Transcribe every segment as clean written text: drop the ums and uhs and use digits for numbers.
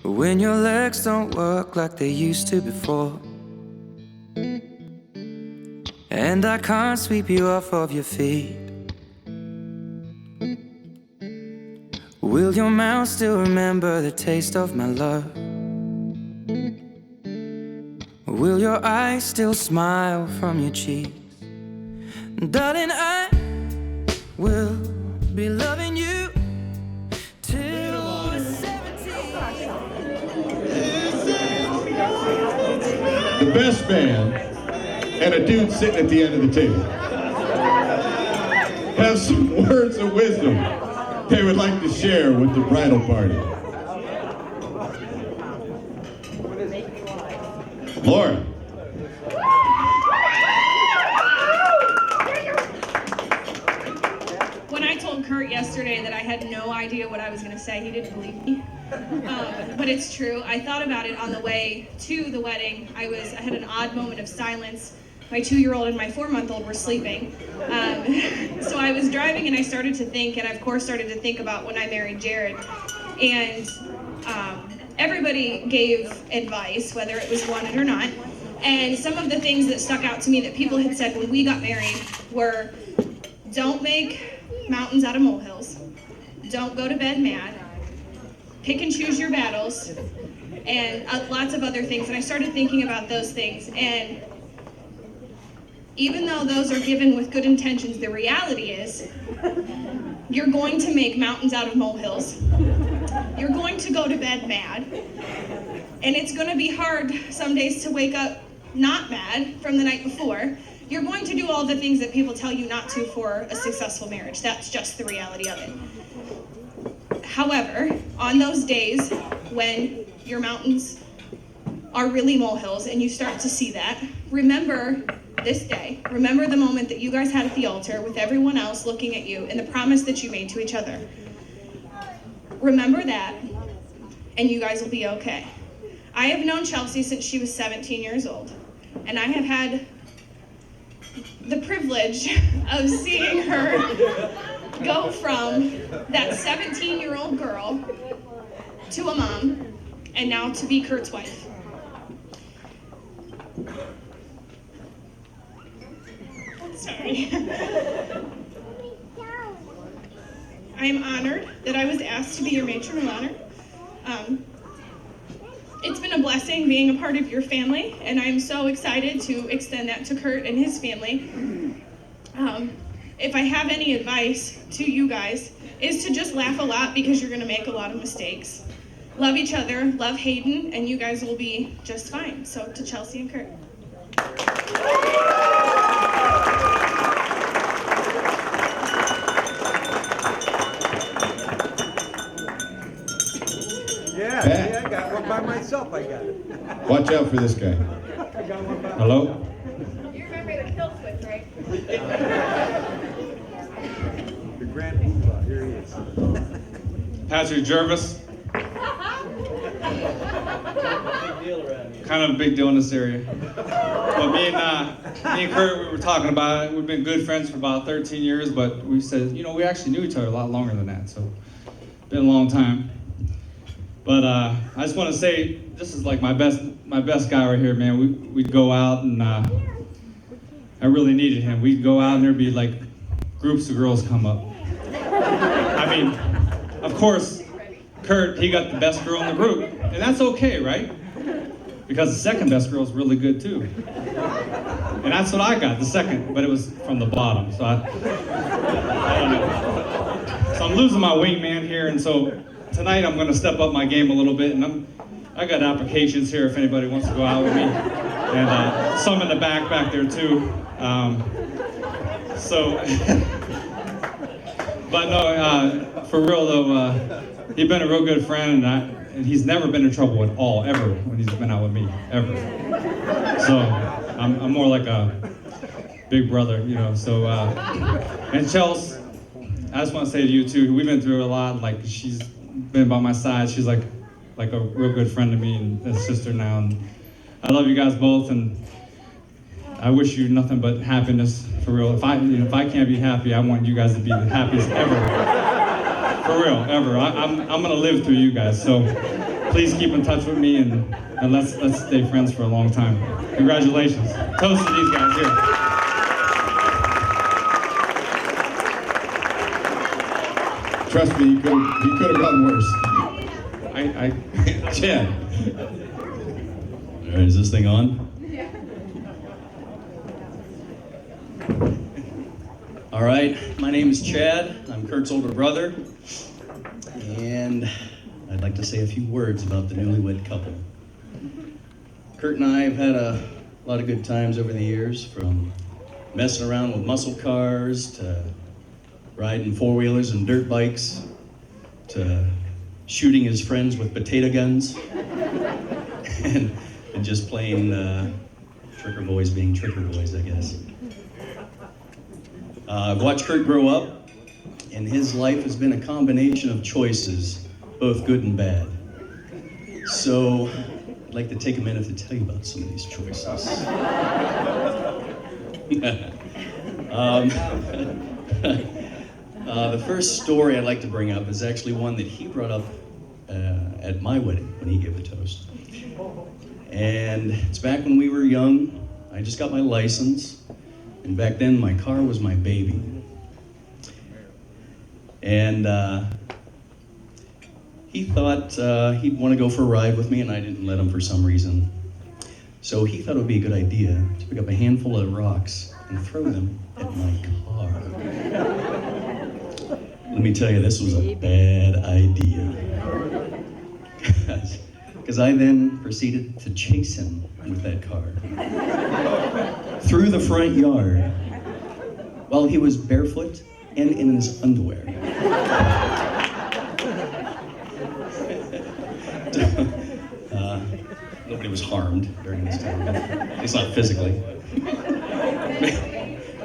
when your legs don't work like they used to before, and I can't sweep you off of your feet. Will your mouth still remember the taste of my love? Will your eyes still smile from your cheeks? Darling, I will be loving you till we're 17. The best man and a dude sitting at the end of the table have some words of wisdom they would like to share with the bridal party. Laura. When I told Kurt yesterday that I had no idea what I was going to say, he didn't believe me. But it's true. I thought about it on the way to the wedding. I had an odd moment of silence. My 2-year-old and my 4-month-old were sleeping. So I was driving and I started to think, and I of course started to think about when I married Jared. And everybody gave advice, whether it was wanted or not. And some of the things that stuck out to me that people had said when we got married were, don't make mountains out of molehills, don't go to bed mad, pick and choose your battles, and lots of other things. And I started thinking about those things. And even though those are given with good intentions, the reality is you're going to make mountains out of molehills. You're going to go to bed mad. And it's going to be hard some days to wake up not mad from the night before. You're going to do all the things that people tell you not to for a successful marriage. That's just the reality of it. However, on those days when your mountains are really molehills and you start to see that, remember this day. Remember the moment that you guys had at the altar with everyone else looking at you and the promise that you made to each other. Remember that, and you guys will be okay. I have known Chelsea since she was 17 years old, and I have had the privilege of seeing her go from that 17-year-old girl to a mom, and now to be Kurt's wife. Sorry. I am honored that I was asked to be your matron of honor. It's been a blessing being a part of your family, and I'm so excited to extend that to Kurt and his family. If I have any advice to you guys, is to just laugh a lot because you're gonna make a lot of mistakes. Love each other, love Hayden, and you guys will be just fine. So to Chelsea and Kurt. Yeah, I got one by myself, I got it. Watch out for this guy. Hello? You remember the kill switch, right? The grand poobah, here he is. Patrick Jervis. Kind of a big deal in this area. But me and Kurt, we were talking about it. We've been good friends for about 13 years, but we said, we actually knew each other a lot longer than that, so been a long time. But I just want to say, this is like my best guy right here, man. We'd go out, and I really needed him. We'd go out, and there'd be like groups of girls come up. I mean, of course, Kurt, he got the best girl in the group, and that's okay, right? Because the second best girl is really good too. And that's what I got, the second, but it was from the bottom, so I don't know. So I'm losing my wingman here, and so tonight I'm gonna step up my game a little bit, and I got applications here if anybody wants to go out with me. And some in the back there too. But no, for real though, he's been a real good friend, and he's never been in trouble at all, ever, when he's been out with me, ever. So I'm more like a big brother, so, and Chels, I just want to say to you too, we've been through a lot, like she's been by my side, she's like a real good friend to me and a sister now, and I love you guys both, and I wish you nothing but happiness, for real. If I can't be happy, I want you guys to be the happiest ever. For real, ever. I'm gonna live through you guys. So please keep in touch with me and let's stay friends for a long time. Congratulations. Toast to these guys here. Trust me, he could have gone worse. Chad. All right, is this thing on? All right, my name is Chad. I'm Kurt's older brother. And I'd like to say a few words about the newlywed couple. Kurt and I have had a lot of good times over the years, from messing around with muscle cars to riding four-wheelers and dirt bikes to shooting his friends with potato guns and just plain tricker boys being tricker boys, I guess. I've watched Kurt grow up, and his life has been a combination of choices, both good and bad. So I'd like to take a minute to tell you about some of these choices. The first story I'd like to bring up is actually one that he brought up at my wedding when he gave the toast. And it's back when we were young. I just got my license, and back then my car was my baby. And he thought he'd want to go for a ride with me, and I didn't let him for some reason. So he thought it would be a good idea to pick up a handful of rocks and throw them at my car. Let me tell you, this was a bad idea. Because I then proceeded to chase him with that car through the front yard while he was barefoot and in his underwear. Nobody was harmed during this time, at least not physically.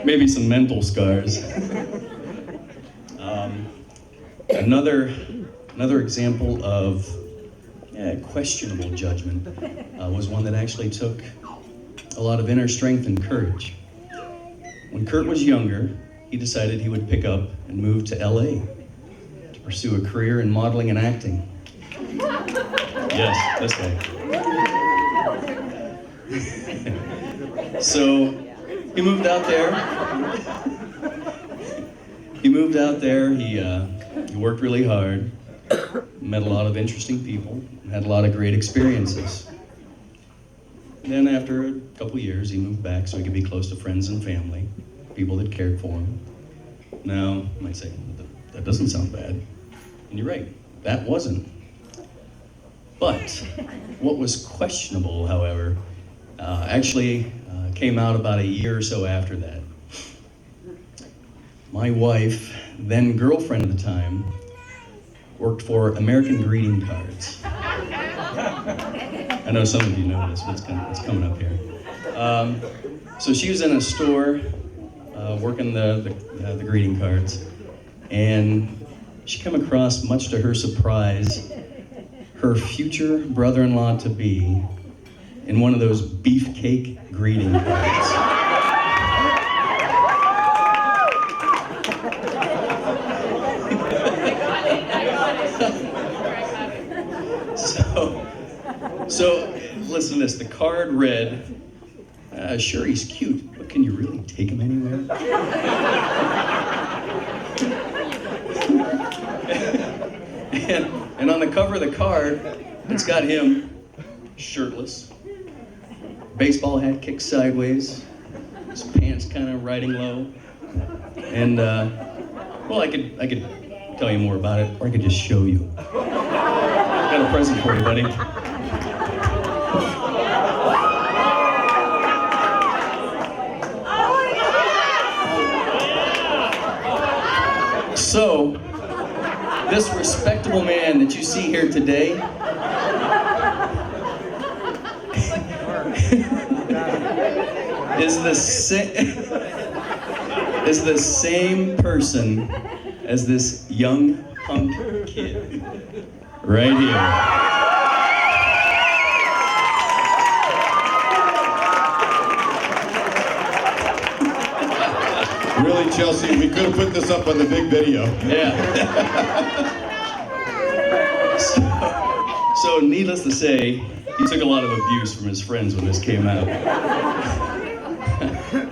Maybe some mental scars. Another example of questionable judgment was one that actually took a lot of inner strength and courage. When Kurt was younger, he decided he would pick up and move to LA to pursue a career in modeling and acting. Yes, this guy. So he moved out there. He worked really hard, met a lot of interesting people, had a lot of great experiences. Then after a couple years, he moved back so he could be close to friends and family, people that cared for him. Now, you might say, that doesn't sound bad. And you're right, that wasn't. But what was questionable, however, actually came out about a year or so after that. My wife, then girlfriend at the time, worked for American Greeting Cards. I know some of you know this, but it's coming up here. So she was in a store working the greeting cards, and she came across, much to her surprise, her future brother-in-law-to-be in one of those beefcake greeting cards. So listen to this. The card read, sure, he's cute, but can you really take him anywhere? and on the cover of the card, it's got him shirtless, baseball hat kicked sideways, his pants kind of riding low. And, well, I could tell you more about it, or I could just show you. Got a present for you, buddy. So, this respectable man that you see here today is the same person as this young punk kid right here. Really, Chelsea, we could have put this up on the big video. Yeah. So needless to say, he took a lot of abuse from his friends when this came out.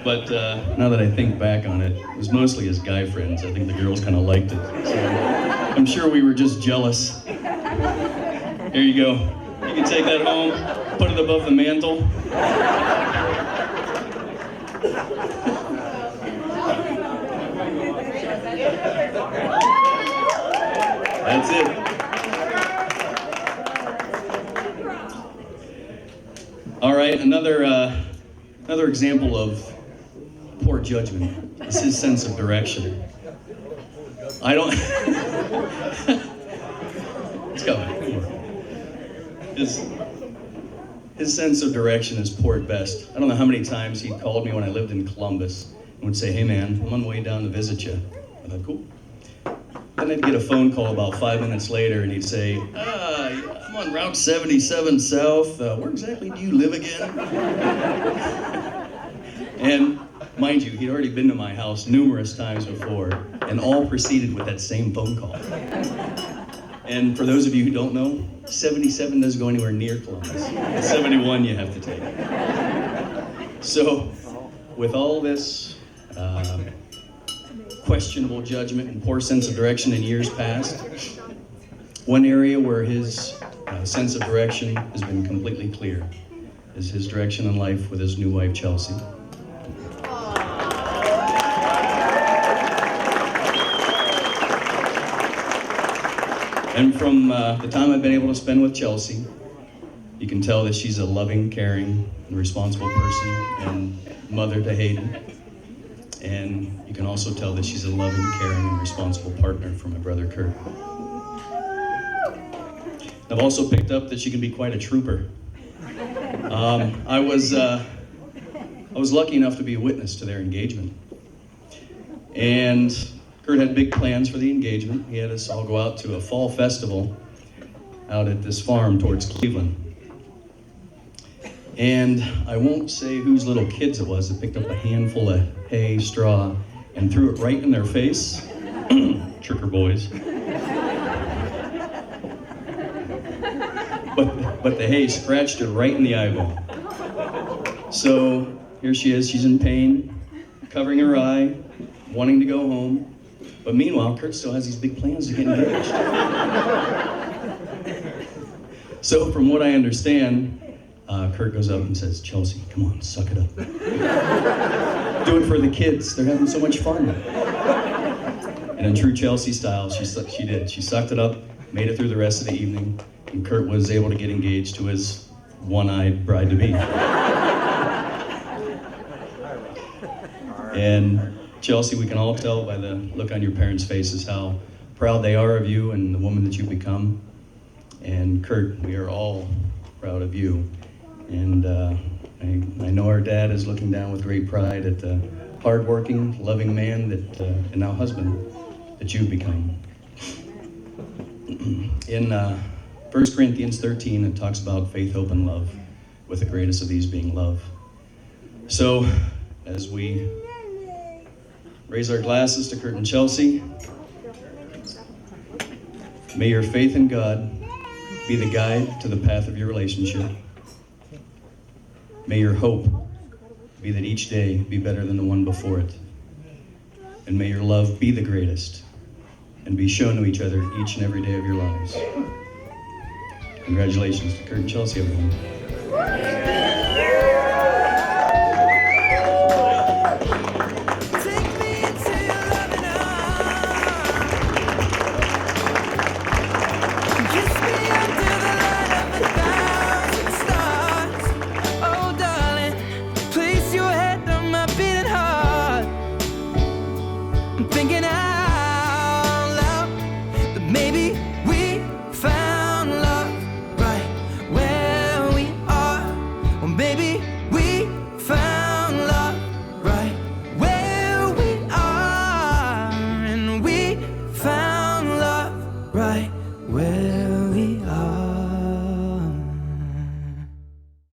But now that I think back on it, it was mostly his guy friends. I think the girls kind of liked it. So I'm sure we were just jealous. Here you go. You can take that home, put it above the mantle. That's it. All right, another example of poor judgment is his sense of direction. I don't. Let's go. His sense of direction is poor at best. I don't know how many times he called me when I lived in Columbus and would say, "Hey man, I'm on the way down to visit you." I thought, cool. Then I'd get a phone call about 5 minutes later and he'd say, "I'm on Route 77 South. Where exactly do you live again?" And mind you, he'd already been to my house numerous times before, and all proceeded with that same phone call. And for those of you who don't know, 77 doesn't go anywhere near Columbus. It's 71 you have to take. So, with all this questionable judgment and poor sense of direction in years past, one area where his sense of direction has been completely clear is his direction in life with his new wife, Chelsea. And from the time I've been able to spend with Chelsea, you can tell that she's a loving, caring, and responsible person and mother to Hayden. And you can also tell that she's a loving, caring, and responsible partner for my brother Kurt. I've also picked up that she can be quite a trooper. I was lucky enough to be a witness to their engagement. And Kurt had big plans for the engagement. He had us all go out to a fall festival out at this farm towards Cleveland. And I won't say whose little kids it was that picked up a handful of hay, straw, and threw it right in their face. Tricker boys. But the hay scratched her right in the eyeball. So here she is, she's in pain, covering her eye, wanting to go home. But meanwhile, Kurt still has these big plans to get engaged. So from what I understand, Kurt goes up and says, "Chelsea, come on, suck it up. Do it for the kids. They're having so much fun." And in true Chelsea style, she did. She sucked it up, made it through the rest of the evening, and Kurt was able to get engaged to his one-eyed bride-to-be. And Chelsea, we can all tell by the look on your parents' faces how proud they are of you and the woman that you've become. And Kurt, we are all proud of you. And I know our dad is looking down with great pride at the hardworking, loving man that, and now husband that you've become. In 1 Corinthians 13, it talks about faith, hope, and love, with the greatest of these being love. So, as we raise our glasses to Kurt and Chelsea, may your faith in God be the guide to the path of your relationship. May your hope be that each day be better than the one before it. And may your love be the greatest and be shown to each other each and every day of your lives. Congratulations to Kurt and Chelsea, everyone. Thinking out loud that maybe